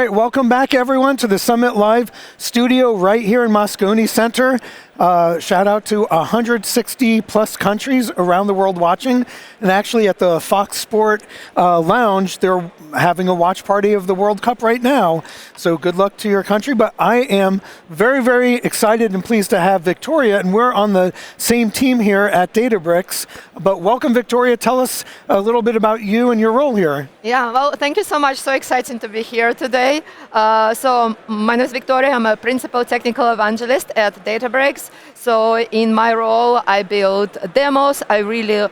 right, welcome back everyone to the Summit Live studio right here in Moscone Center. Shout out to 160 plus countries around the world watching. And actually at the Fox Sport Lounge, they're having a watch party of the World Cup right now. So good luck to your country. But I am very, very excited and pleased to have Viktoria, and we're on the same team here at Databricks. But welcome, Viktoria. Tell us a little bit about you and your role here. Yeah, well, thank you so much. So exciting to be here today. So my name is Viktoria. I'm a principal technical evangelist at Databricks. So in my role, I build demos. I really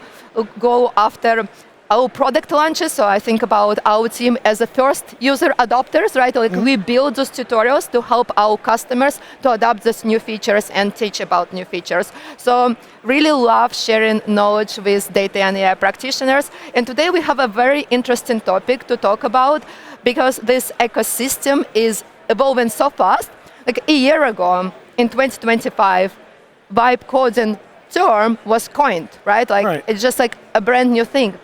go after our product launches. So I think about our team as the first user adopters, right? Like we build those tutorials to help our customers to adopt these new features and teach about new features. So really love sharing knowledge with data and AI practitioners. And today we have a very interesting topic to talk about because this ecosystem is evolving so fast. Like a year ago, in 2025, vibe coding term was coined, right? It's just like a brand new thing.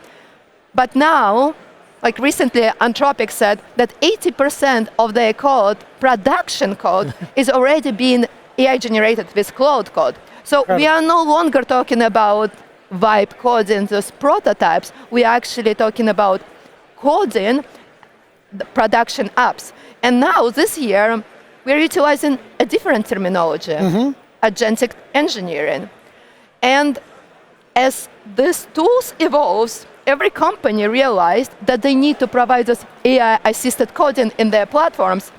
But now, like recently, Anthropic said that 80% of their code, production code, is already being AI generated with Claude Code. So we are no longer talking about vibe coding, those prototypes. We are actually talking about coding the production apps. And now, this year, we're utilizing a different terminology, agentic engineering. And as these tools evolve, every company realized that they need to provide this AI-assisted coding in their platforms.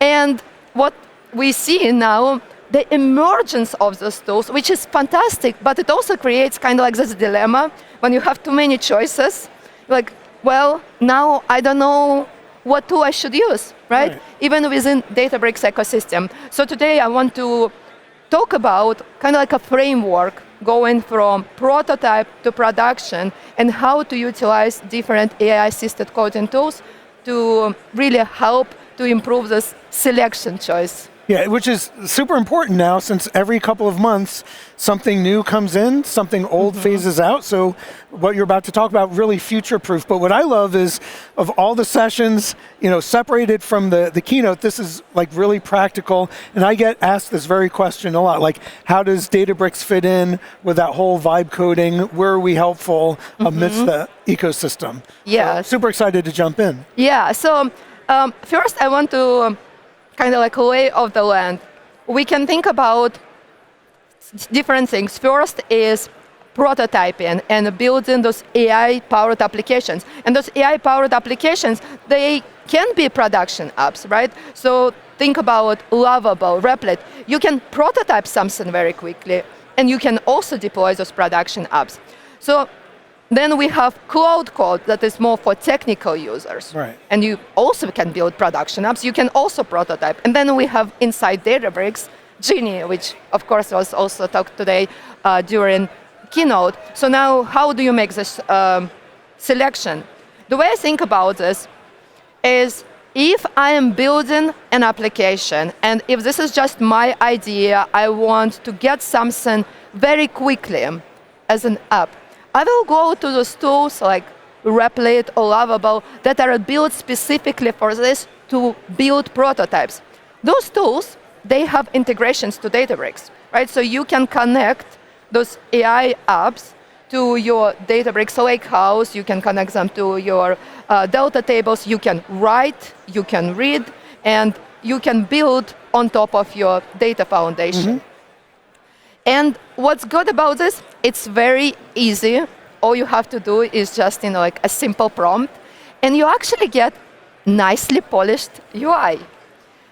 And what we see now, the emergence of those tools, which is fantastic, but it also creates kind of like this dilemma when you have too many choices. Like, well, now I don't know what tool I should use, right? Even within Databricks ecosystem. So today I want to talk about kind of like a framework going from prototype to production and how to utilize different AI-assisted coding tools to really help to improve this selection choice. Yeah, which is super important now since every couple of months something new comes in, something old phases out. So what you're about to talk about, really future-proof. But what I love is of all the sessions, separated from the keynote, this is like really practical. And I get asked this very question a lot, like how does Databricks fit in with that whole vibe coding? Where are we helpful amidst the ecosystem? Yeah. So, super excited to jump in. Yeah, so first I want to kind of like lay of the land. We can think about different things. First is prototyping and building those AI-powered applications. And those AI-powered applications, they can be production apps, right? So think about Lovable, Replit. You can prototype something very quickly, and you can also deploy those production apps. So then we have Claude Code that is more for technical users. Right. And you also can build production apps. You can also prototype. And then we have inside Databricks Genie, which of course was also talked today during keynote. So now how do you make this selection? The way I think about this is if I am building an application and if this is just my idea, I want to get something very quickly as an app, I will go to those tools like Replit or Lovable that are built specifically for this to build prototypes. Those tools, they have integrations to Databricks, right? So you can connect those AI apps to your Databricks Lakehouse, you can connect them to your Delta tables, you can write, you can read, and you can build on top of your data foundation. And what's good about this, it's very easy. All you have to do is just like a simple prompt, and you actually get nicely polished UI.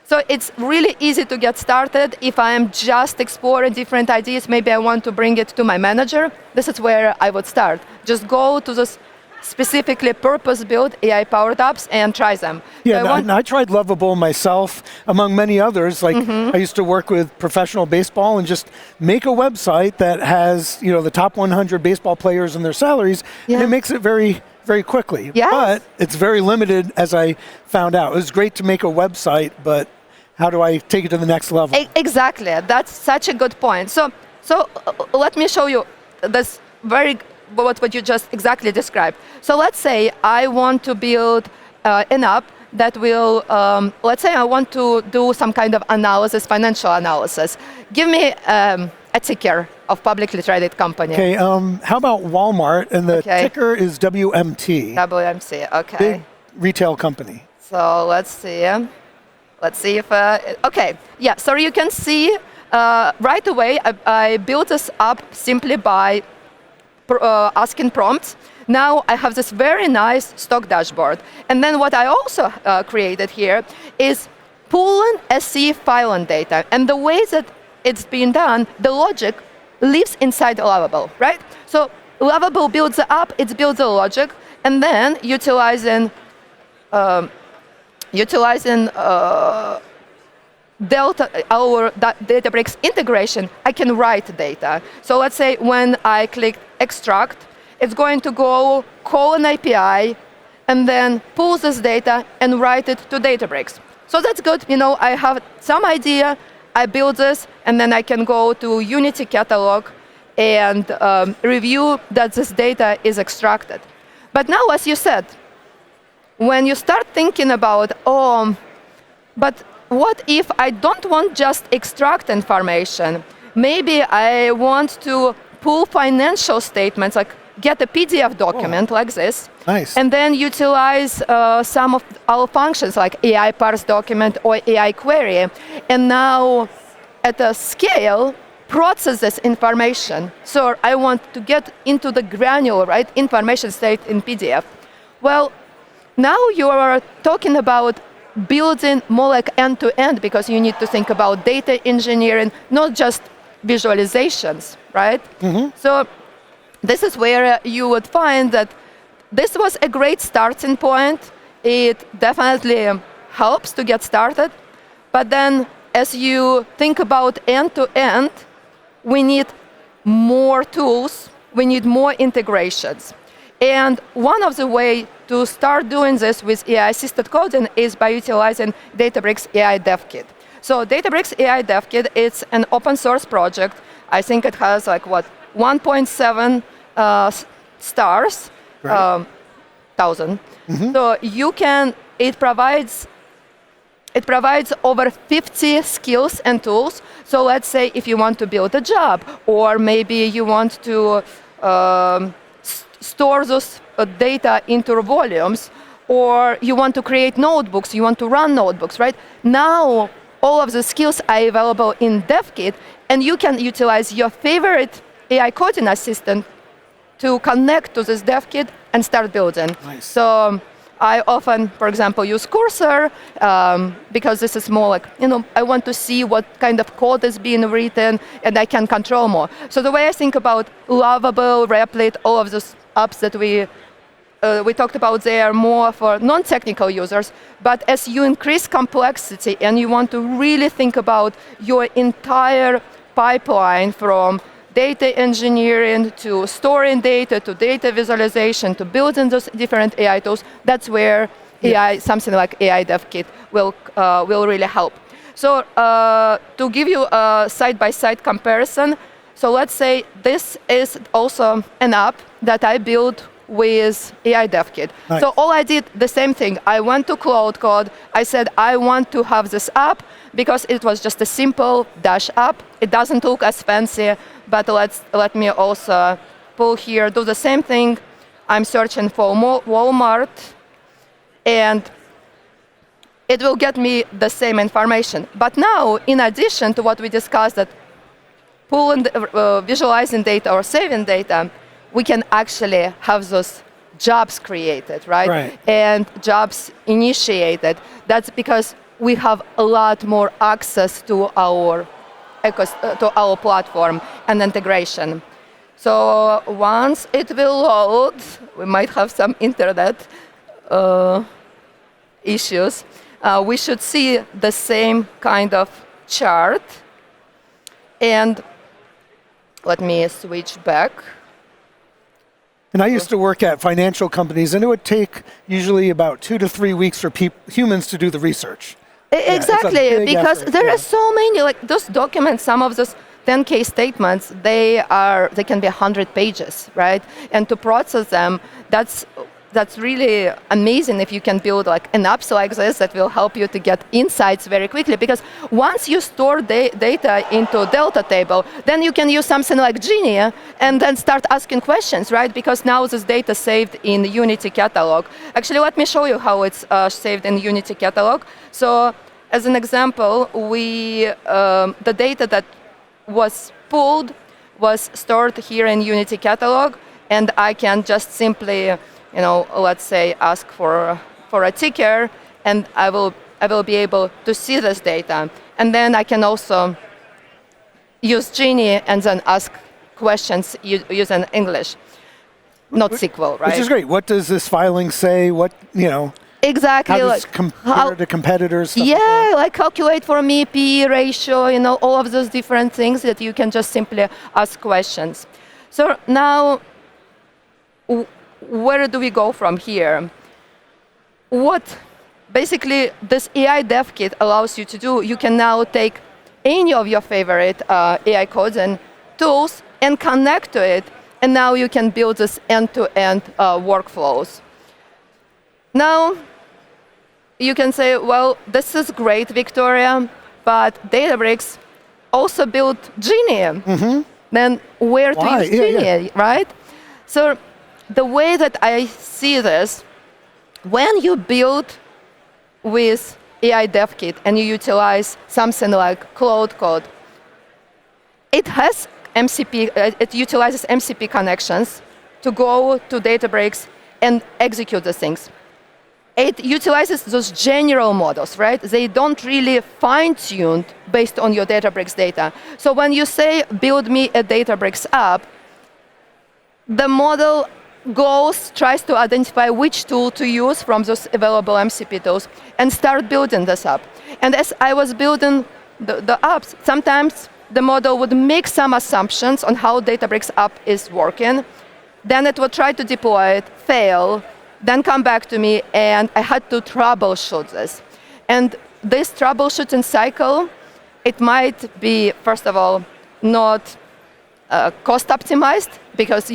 So it's really easy to get started. If I am just exploring different ideas, maybe I want to bring it to my manager, this is where I would start. Just go to those specifically purpose-built AI-powered apps and try them. Yeah, I tried Lovable myself, among many others. Like I used to work with professional baseball and just make a website that has the top 100 baseball players and their salaries, and it makes it very, very quickly. Yes. But it's very limited, as I found out. It was great to make a website, but how do I take it to the next level? Exactly, that's such a good point. So let me show you this what you just exactly described. So let's say I want to build an app that will, let's say I want to do some kind of analysis, financial analysis. Give me a ticker of publicly traded company. Okay, how about Walmart? And the ticker is WMT. WMT, okay. Big retail company. So let's see. Let's see if, okay. Yeah, so you can see right away, I built this up simply by asking prompts. Now I have this very nice stock dashboard. And then what I also created here is pulling SE filing data. And the way that it's being done, the logic lives inside Lovable, right? So Lovable builds the app, it builds the logic, and then utilizing our Databricks integration, I can write data. So let's say when I click extract, it's going to go call an API and then pull this data and write it to Databricks. So that's good. You know, I have some idea, I build this, and then I can go to Unity catalog and review that this data is extracted. But now, as you said, when you start thinking about, but what if I don't want just extract information? Maybe I want to pull financial statements, like get a PDF document like this, nice. And then utilize some of our functions like AI parse document or AI query, and now at a scale, process this information. So I want to get into the granular, right, information state in PDF. Well, now you are talking about building more like end-to-end, because you need to think about data engineering, not just visualizations, right? Mm-hmm. So this is where you would find that this was a great starting point. It definitely helps to get started. But then as you think about end-to-end, we need more tools, we need more integrations. And one of the ways to start doing this with AI-assisted coding is by utilizing Databricks AI Dev Kit. So Databricks AI Dev Kit, it's an open source project. I think it has like, 1.7 stars, right. 1,000. Mm-hmm. So you can, it provides over 50 skills and tools. So let's say if you want to build a job, or maybe you want to store those data into volumes, or you want to create notebooks, you want to run notebooks, right? Now, all of the skills are available in DevKit, and you can utilize your favorite AI coding assistant to connect to this DevKit and start building. Nice. So I often, for example, use Cursor because this is more like, I want to see what kind of code is being written, and I can control more. So the way I think about Lovable, Replit, all of those apps that we talked about, they are more for non-technical users. But as you increase complexity and you want to really think about your entire pipeline from data engineering to storing data to data visualization to building those different AI tools, that's where AI, something like AI Dev Kit will really help. So to give you a side-by-side comparison, so let's say this is also an app that I built with AI Dev Kit. Nice. So all I did, the same thing. I went to Claude Code. I said, I want to have this app because it was just a simple Dash app. It doesn't look as fancy, but let me also pull here, do the same thing. I'm searching for Walmart, and it will get me the same information. But now, in addition to what we discussed, that pulling, visualizing data or saving data, we can actually have those jobs created, right? And jobs initiated. That's because we have a lot more access to our platform and integration. So once it will load, we might have some internet issues. We should see the same kind of chart. And let me switch back. And I used to work at financial companies, and it would take usually about 2 to 3 weeks for humans to do the research. Exactly, because there are so many, like those documents, some of those 10K statements, they can be 100 pages, right? And to process them, that's that's really amazing if you can build like an apps like this that will help you to get insights very quickly. Because once you store data into Delta table, then you can use something like Genie and then start asking questions, right? Because now this data saved in Unity catalog. Actually, let me show you how it's saved in Unity catalog. So as an example, the data that was pulled was stored here in Unity catalog, and I can just simply, let's say, ask for a ticker, and I will be able to see this data. And then I can also use Genie and then ask questions using English, not SQL, right? Which is great. What does this filing say? Exactly. How does it compare to competitors? Like calculate for me P ratio, all of those different things that you can just simply ask questions. So now, where do we go from here? What basically this AI Dev Kit allows you to do, you can now take any of your favorite AI codes and tools and connect to it, and now you can build this end-to-end workflows. Now, you can say, well, this is great, Viktoria, but Databricks also built Genie. Mm-hmm. Then where to use Genie, right? So the way that I see this, when you build with AI Dev Kit and you utilize something like Claude Code, it has MCP, it utilizes MCP connections to go to Databricks and execute the things. It utilizes those general models, right? They don't really fine-tuned based on your Databricks data. So when you say, build me a Databricks app, the model tries to identify which tool to use from those available MCP tools and start building this app. And as I was building the apps, sometimes the model would make some assumptions on how Databricks app is working. Then it would try to deploy it, fail, then come back to me, and I had to troubleshoot this. And this troubleshooting cycle, it might be, first of all, not cost optimized, because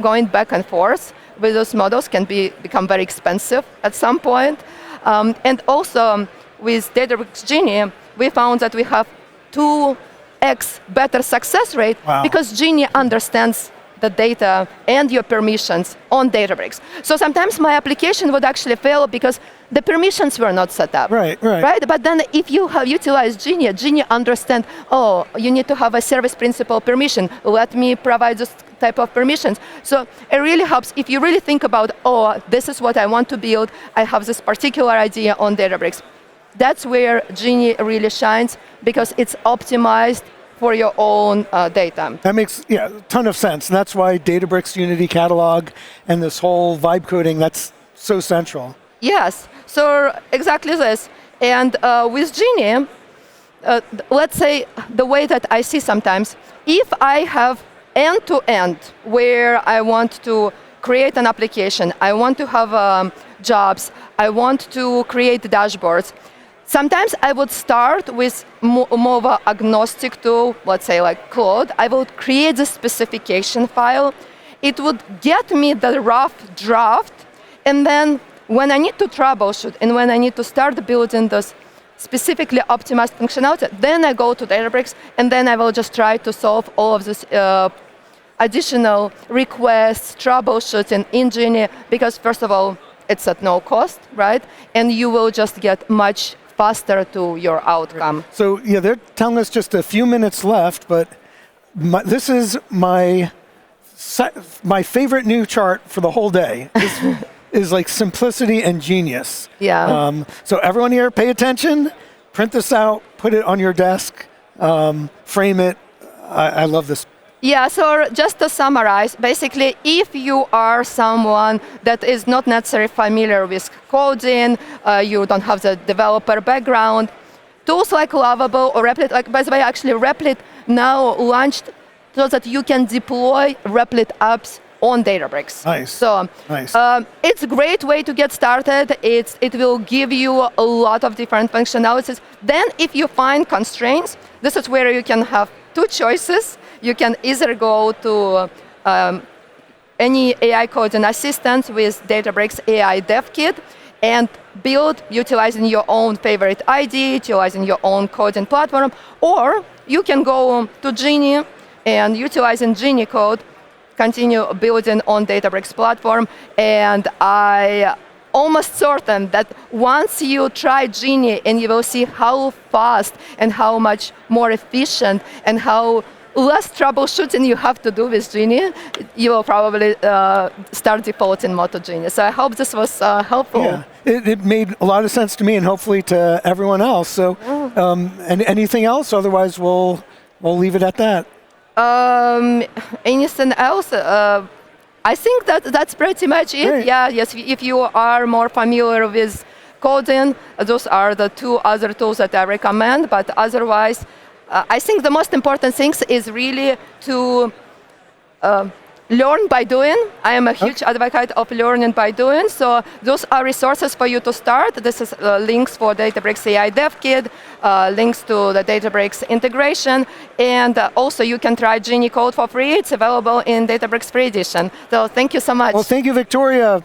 going back and forth with those models can become very expensive at some point. And also with Databricks Genie, we found that we have 2x better success rate because Genie understands the data and your permissions on Databricks. So sometimes my application would actually fail because the permissions were not set up. Right. But then if you have utilized Genie, Genie understands, you need to have a service principal permission. Let me provide this type of permissions. So it really helps if you really think about, this is what I want to build. I have this particular idea on Databricks. That's where Genie really shines because it's optimized for your own data. That makes a ton of sense. And that's why Databricks Unity Catalog and this whole vibe coding, that's so central. Yes, so exactly this. And with Genie, let's say the way that I see sometimes, if I have end-to-end where I want to create an application, I want to have jobs, I want to create dashboards, sometimes I would start with more of an agnostic tool, let's say like Claude. I would create the specification file. It would get me the rough draft, and then when I need to troubleshoot and when I need to start building this specifically optimized functionality, then I go to Databricks, and then I will just try to solve all of this additional requests, troubleshooting in Genie, because first of all, it's at no cost, right? And you will just get much faster to your outcome. So they're telling us just a few minutes left, but this is my favorite new chart for the whole day. Is like simplicity and genius. Yeah. So everyone here, pay attention, print this out, put it on your desk, frame it. I love this. Yeah, so just to summarize, basically, if you are someone that is not necessarily familiar with coding, you don't have the developer background, tools like Lovable or Replit, like by the way, actually Replit now launched so that you can deploy Replit apps on Databricks. Nice. So nice. It's a great way to get started. It will give you a lot of different functionalities. Then if you find constraints, this is where you can have two choices. You can either go to any AI coding assistant with Databricks AI Dev Kit and build utilizing your own favorite ID, utilizing your own coding platform, or you can go to Genie and utilizing Genie code, continue building on Databricks platform. And I almost certain that once you try Genie and you will see how fast and how much more efficient and how less troubleshooting you have to do with Genie, you will probably start defaulting more to Genie. So I hope this was helpful. Yeah, it made a lot of sense to me and hopefully to everyone else. So, and anything else? Otherwise, we'll leave it at that. Anything else? I think that's pretty much it. Great. Yeah, yes. If you are more familiar with coding, those are the two other tools that I recommend. But otherwise, I think the most important thing is really to learn by doing. I am a huge advocate of learning by doing. So those are resources for you to start. This is links for Databricks AI Dev Kit, links to the Databricks integration, and also you can try Genie code for free. It's available in Databricks Free Edition. So thank you so much. Well, thank you, Viktoria.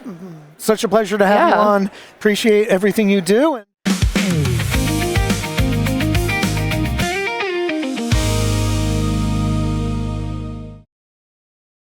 Such a pleasure to have you on. Appreciate everything you do.